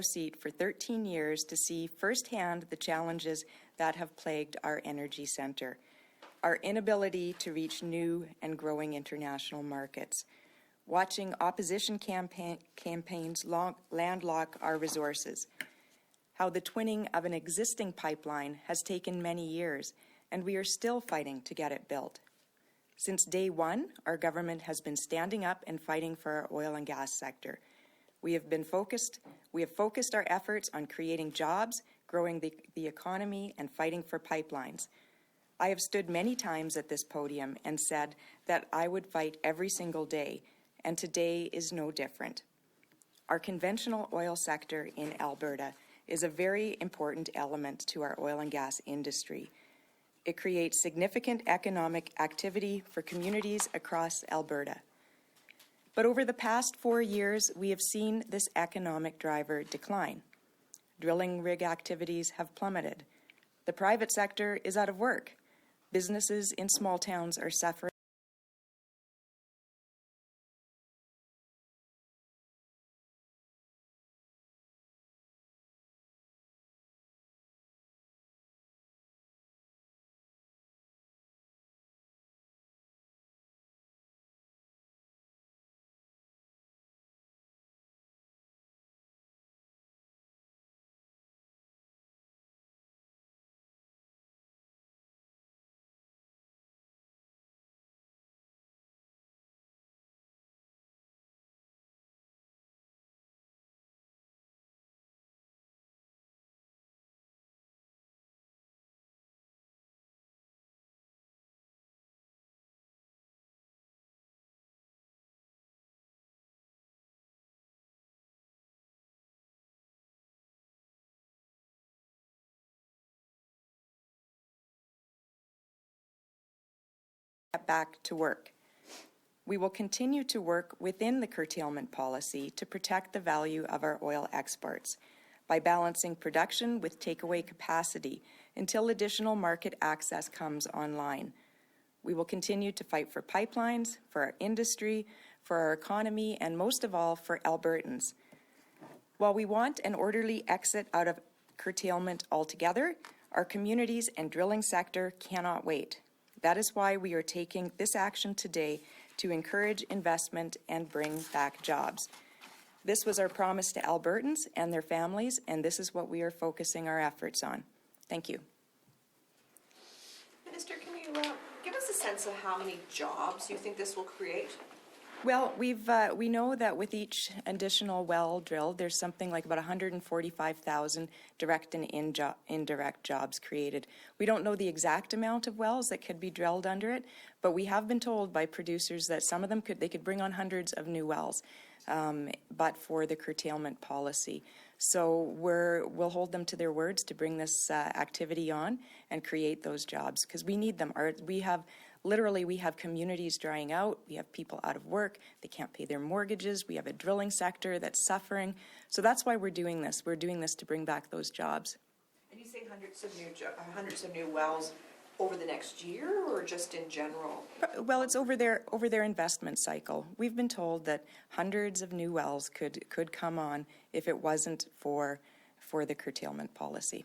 row seat for 13 years to see firsthand the challenges that have plagued our energy centre. Our inability to reach new and growing international markets. Watching opposition campaigns landlock our resources. How the twinning of an existing pipeline has taken many years, and we are still fighting to get it built. Since day one, our government has been standing up and fighting for our oil and gas sector. We have focused our efforts on creating jobs, growing the economy, and fighting for pipelines. I have stood many times at this podium and said that I would fight every single day, and today is no different. Our conventional oil sector in Alberta is a very important element to our oil and gas industry. It creates significant economic activity for communities across Alberta. But over the past 4 years, we have seen this economic driver decline. Drilling rig activities have plummeted. The private sector is out of work. Businesses in small towns are suffering. Back to work. We will continue to work within the curtailment policy to protect the value of our oil exports by balancing production with takeaway capacity until additional market access comes online. We will continue to fight for pipelines, for our industry, for our economy, and most of all, for Albertans. While we want an orderly exit out of curtailment altogether, our communities and drilling sector cannot wait. That is why we are taking this action today to encourage investment and bring back jobs. This was our promise to Albertans and their families, and this is what we are focusing our efforts on. Thank you. Minister, can you give us a sense of how many jobs you think this will create? Well, we know that with each additional well drilled, there's something like about 145,000 direct and indirect jobs created. We don't know the exact amount of wells that could be drilled under it, but we have been told by producers that some of them could bring on hundreds of new wells, but for the curtailment policy. So we'll hold them to their words to bring this activity on and create those jobs because we need them. Literally, we have communities drying out. We have people out of work. They can't pay their mortgages. We have a drilling sector that's suffering. So that's why we're doing this. We're doing this to bring back those jobs. And you say hundreds of new wells over the next year, or just in general? Well, it's over their investment cycle. We've been told that hundreds of new wells could come on if it wasn't for the curtailment policy.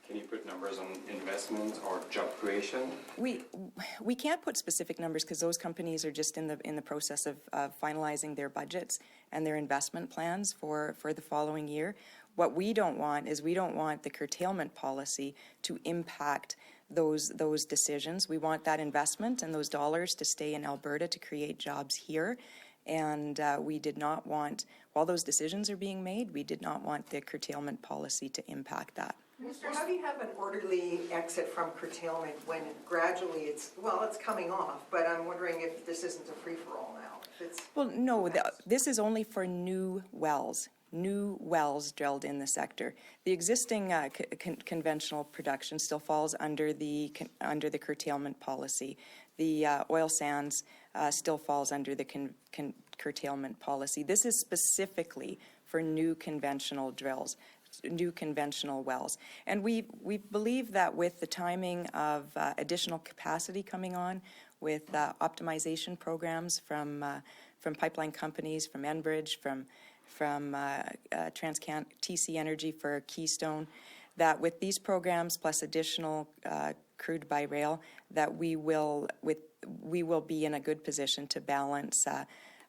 Can you put numbers on investment or job creation? We can't put specific numbers because those companies are just in the process of finalizing their budgets and their investment plans for the following year. What we don't want the curtailment policy to impact those decisions. We want that investment and those dollars to stay in Alberta to create jobs here. And we did not want, while those decisions are being made, we did not want the curtailment policy to impact that. Minister, how do you have an orderly exit from curtailment when gradually it's coming off, but I'm wondering if this isn't a free-for-all now? Well, no, this is only for new wells drilled in the sector. The existing conventional production still falls under the curtailment policy. The oil sands still falls under the curtailment policy. This is specifically for new conventional drills, new conventional wells. And we believe that with the timing of additional capacity coming on, with optimization programs from pipeline companies, from Enbridge, from TC Energy for Keystone, that with these programs plus additional crude by rail, that we will be in a good position to balance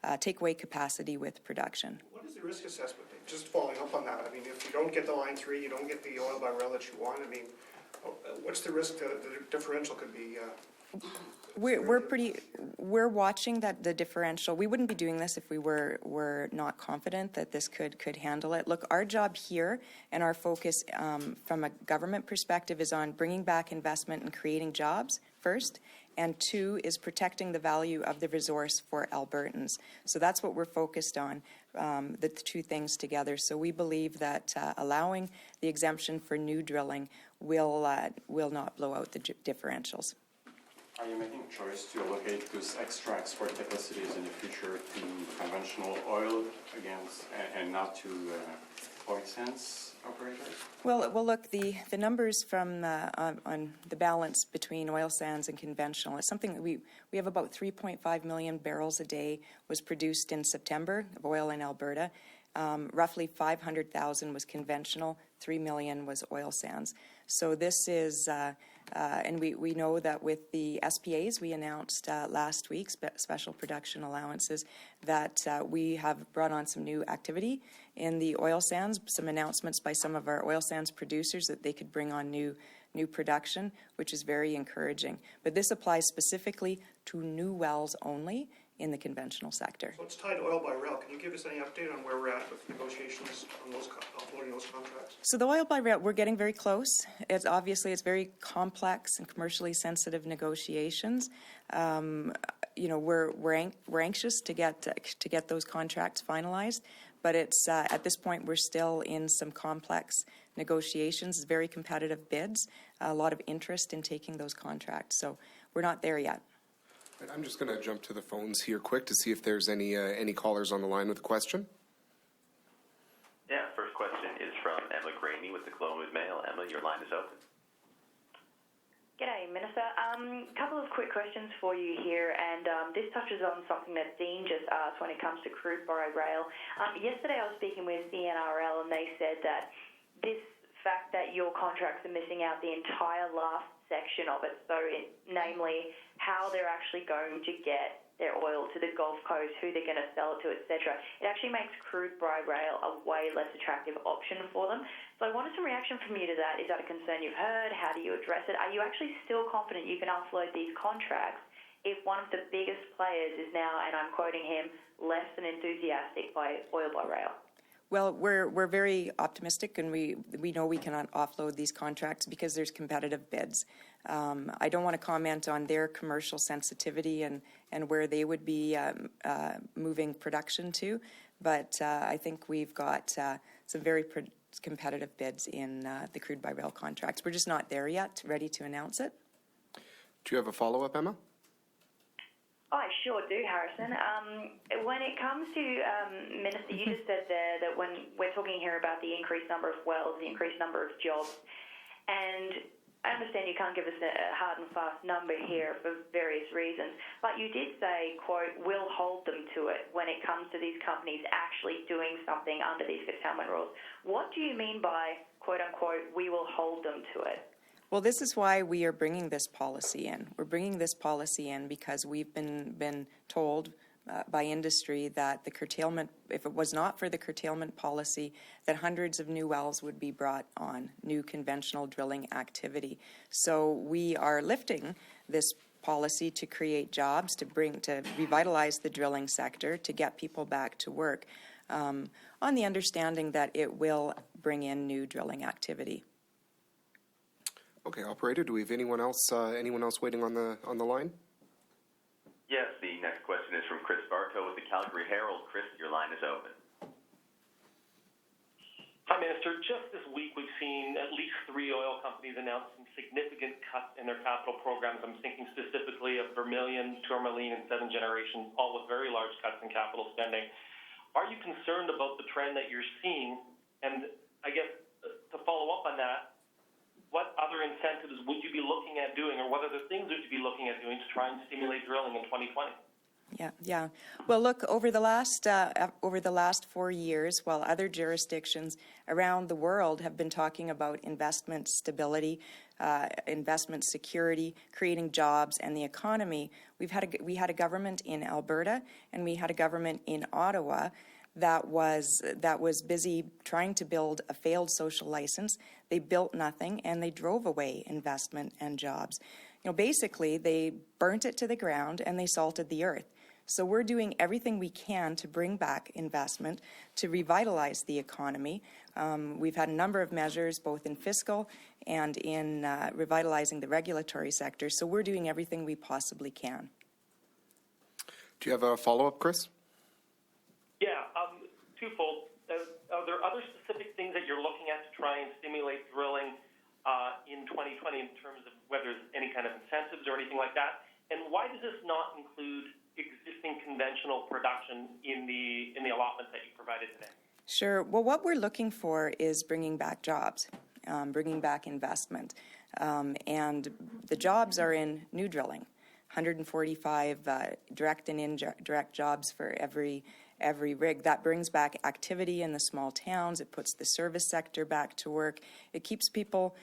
takeaway capacity with production. What is the risk assessment? Just following up on that, I mean, if you don't get the Line 3, you don't get the oil by rail that you want, I mean, what's the risk that the differential could be? We're watching that the differential. We wouldn't be doing this if we were not confident that this could handle it. Look, our job here and our focus from a government perspective is on bringing back investment and creating jobs first, and two is protecting the value of the resource for Albertans. So that's what we're focused on, the two things together. So we believe that allowing the exemption for new drilling will not blow out the differentials. Are you making a choice to allocate those extra export capacities in the future to conventional oil and not to oil sands operators? Well, look, the numbers from on the balance between oil sands and conventional is something that we have about 3.5 million barrels a day was produced in September of oil in Alberta. Roughly 500,000 was conventional, 3 million was oil sands. So this is, and we know that with the SPAs we announced last week, special production allowances, that we have brought on some new activity in the oil sands, some announcements by some of our oil sands producers that they could bring on new production, which is very encouraging. But this applies specifically to new wells only in the conventional sector. So it's tied to oil by rail. Can you give us any update on where we're at with negotiations on those offloading those contracts? So the oil by rail, we're getting very close. It's very complex and commercially sensitive negotiations. We're anxious to get those contracts finalized, but it's at this point we're still in some complex negotiations, very competitive bids, a lot of interest in taking those contracts. So we're not there yet. I'm just going to jump to the phones here quick to see if there's any callers on the line with a question. Yeah, first question is from Emma Graney with the Colombia Mail. Emma, your line is open. G'day, Minister. Couple of quick questions for you here, and this touches on something that Dean just asked when it comes to crude by rail. Yesterday I was speaking with the NRL, and they said that this fact that your contracts are missing out the entire last section of it, so namely how they're actually going to get their oil to the Gulf Coast, who they're going to sell it to, etc. It actually makes crude by rail a way less attractive option for them. So I wanted some reaction from you to that. Is that a concern you've heard? How do you address it? Are you actually still confident you can offload these contracts if one of the biggest players is now, and I'm quoting him, less than enthusiastic by oil by rail? Well, we're very optimistic, and we know we cannot offload these contracts because there's competitive bids. I don't want to comment on their commercial sensitivity and where they would be moving production to, but I think we've got some very competitive bids in the crude by rail contracts. We're just not there yet, ready to announce it. Do you have a follow-up, Emma? I sure do, Harrison. When it comes to, Minister, you just said there that when we're talking here about the increased number of wells, the increased number of jobs, and I understand you can't give us a hard and fast number here for various reasons, but you did say, quote, we'll hold them to it when it comes to these companies actually doing something under these curtailment rules. What do you mean by, quote unquote, we will hold them to it? Well, this is why we are bringing this policy in. We're bringing this policy in because we've been told by industry that the curtailment, if it was not for the curtailment policy, that hundreds of new wells would be brought on, new conventional drilling activity. So we are lifting this policy to create jobs, to revitalize the drilling sector, to get people back to work, on the understanding that it will bring in new drilling activity. Okay, operator, do we have anyone else waiting on the line? Yes, the next question is from Chris Bartow with the Calgary Herald. Chris, your line is open. Hi, Minister. Just this week, we've seen at least 3 oil companies announce some significant cuts in their capital programs. I'm thinking specifically of Vermilion, Tourmaline, and Seven Generations, all with very large cuts in capital spending. Are you concerned about the trend that you're seeing? And I guess to follow up on that, what other incentives would you be looking at doing, or what other things would you be looking at doing to try and stimulate drilling in 2020? Yeah. Well, look, over the last 4 years, while other jurisdictions around the world have been talking about investment stability, investment security, creating jobs and the economy, we had a government in Alberta and we had a government in Ottawa that was busy trying to build a failed social license. They built nothing and they drove away investment and jobs. Basically, they burnt it to the ground and they salted the earth. So we're doing everything we can to bring back investment, to revitalize the economy. We've had a number of measures, both in fiscal and in revitalizing the regulatory sector. So we're doing everything we possibly can. Do you have a follow-up, Chris? Yeah, twofold. Are there other specific things that you're looking at to try and stimulate drilling in 2020 in terms of whether there's any kind of incentives or anything like that? And why does this not include existing conventional production in the allotment that you provided today? Sure. Well, what we're looking for is bringing back jobs, bringing back investment. And the jobs are in new drilling, 145 direct and indirect jobs for every rig. That brings back activity in the small towns. It puts the service sector back to work. It keeps people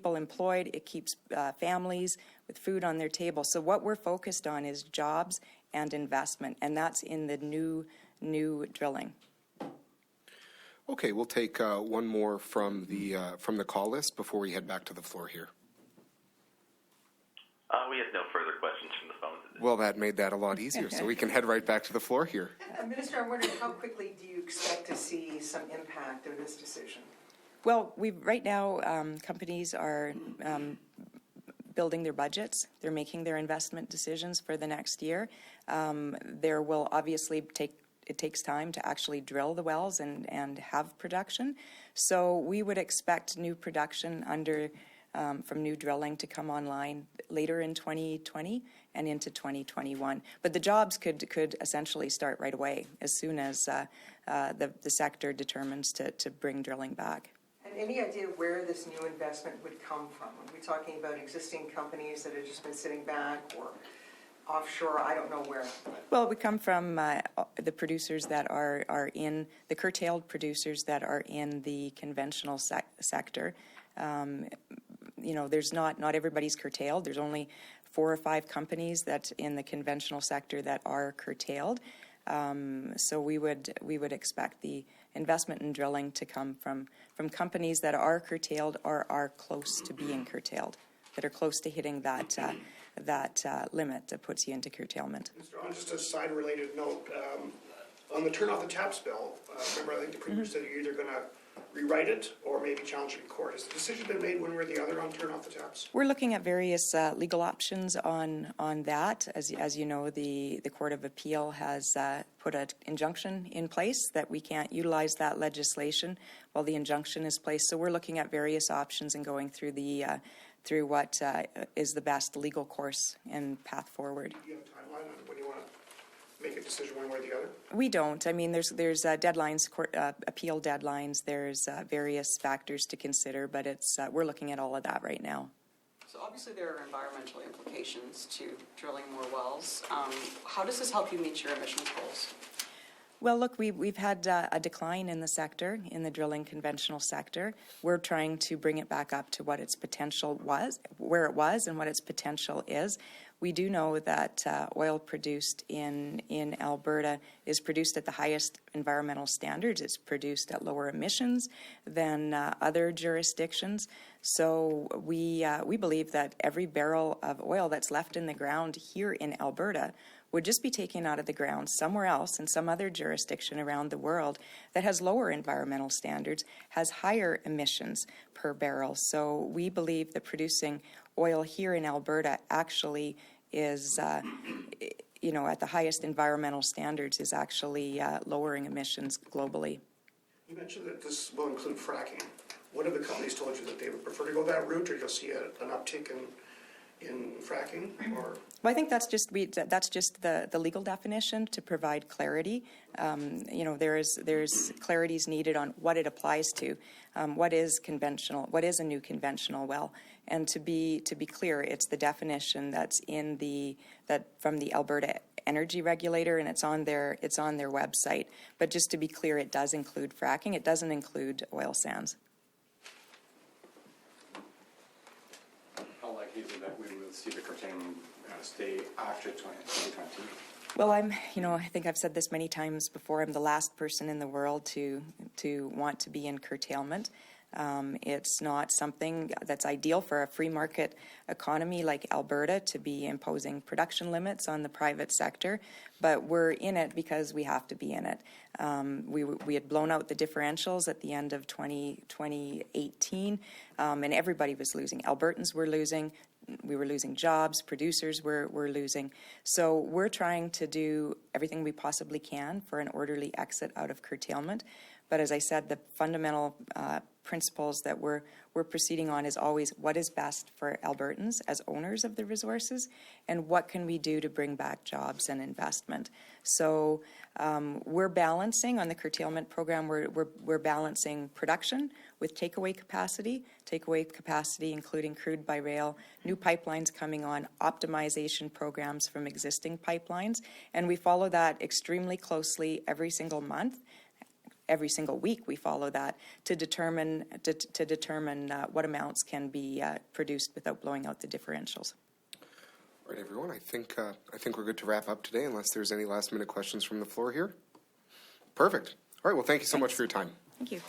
employed. It keeps families with food on their table. So what we're focused on is jobs and investment, and that's in the new drilling. Okay, we'll take one more from the call list before we head back to the floor here. We have no further questions from the phone. Well, that made that a lot easier, so we can head right back to the floor here. Minister, I'm wondering how quickly do you expect to see some impact of this decision? Well, right now, companies are building their budgets. They're making their investment decisions for the next year. There will obviously it takes time to actually drill the wells and have production. So we would expect new production from new drilling to come online later in 2020 and into 2021. But the jobs could essentially start right away as soon as the sector determines to bring drilling back. And any idea where this new investment would come from? Are we talking about existing companies that have just been sitting back, or offshore? I don't know where. Well, it would come from the producers that are in the curtailed producers that are in the conventional sector. There's not everybody's curtailed. There's only 4 or 5 companies that in the conventional sector that are curtailed. So we would expect the investment in drilling to come from companies that are curtailed or are close to being curtailed, that are close to hitting that limit that puts you into curtailment. Mr. On just a side-related note, on the turn off the taps bill, remember I think the Premier said you're either going to rewrite it or maybe challenge it in court. Has the decision been made one way or the other on turn off the taps? We're looking at various legal options on that. As you know, the Court of Appeal has put an injunction in place that we can't utilize that legislation while the injunction is placed. So we're looking at various options and going through through what is the best legal course and path forward. Do you have a timeline on when you want to make a decision one way or the other? We don't. I mean, there's deadlines, appeal deadlines. There's various factors to consider, but we're looking at all of that right now. So obviously there are environmental implications to drilling more wells. How does this help you meet your emissions goals? Well, look, we've had a decline in the sector, in the drilling conventional sector. We're trying to bring it back up to what its potential was, where it was, and what its potential is. We do know that oil produced in Alberta is produced at the highest environmental standards. It's produced at lower emissions than other jurisdictions. So we believe that every barrel of oil that's left in the ground here in Alberta would just be taken out of the ground somewhere else in some other jurisdiction around the world that has lower environmental standards, has higher emissions per barrel. So we believe that producing oil here in Alberta actually is, at the highest environmental standards, is actually lowering emissions globally. You mentioned that this will include fracking. What have the companies told you, that they would prefer to go that route, or you'll see an uptick in fracking, or? Well, I think that's just the legal definition to provide clarity. There's clarities needed on what it applies to, what is conventional, what is a new conventional well, and to be clear, it's the definition that's from the Alberta Energy Regulator, and it's on their website. But just to be clear, it does include fracking. It doesn't include oil sands. How likely is it that we will see the curtailment stay after 2020? Well, I think I've said this many times before. I'm the last person in the world to want to be in curtailment. It's not something that's ideal for a free market economy like Alberta to be imposing production limits on the private sector, but we're in it because we have to be in it. We had blown out the differentials at the end of 2018, and everybody was losing. Albertans were losing. We were losing jobs. Producers were losing. So we're trying to do everything we possibly can for an orderly exit out of curtailment. But as I said, the fundamental principles that we're proceeding on is always what is best for Albertans as owners of the resources, and what can we do to bring back jobs and investment. So we're balancing on the curtailment program. We're balancing production with takeaway capacity including crude by rail, new pipelines coming on, optimization programs from existing pipelines, and we follow that extremely closely every single month. Every single week we follow that to determine what amounts can be produced without blowing out the differentials. All right, everyone, I think we're good to wrap up today unless there's any last minute questions from the floor here. Perfect. All right, well, thank you so much for your time. Thank you.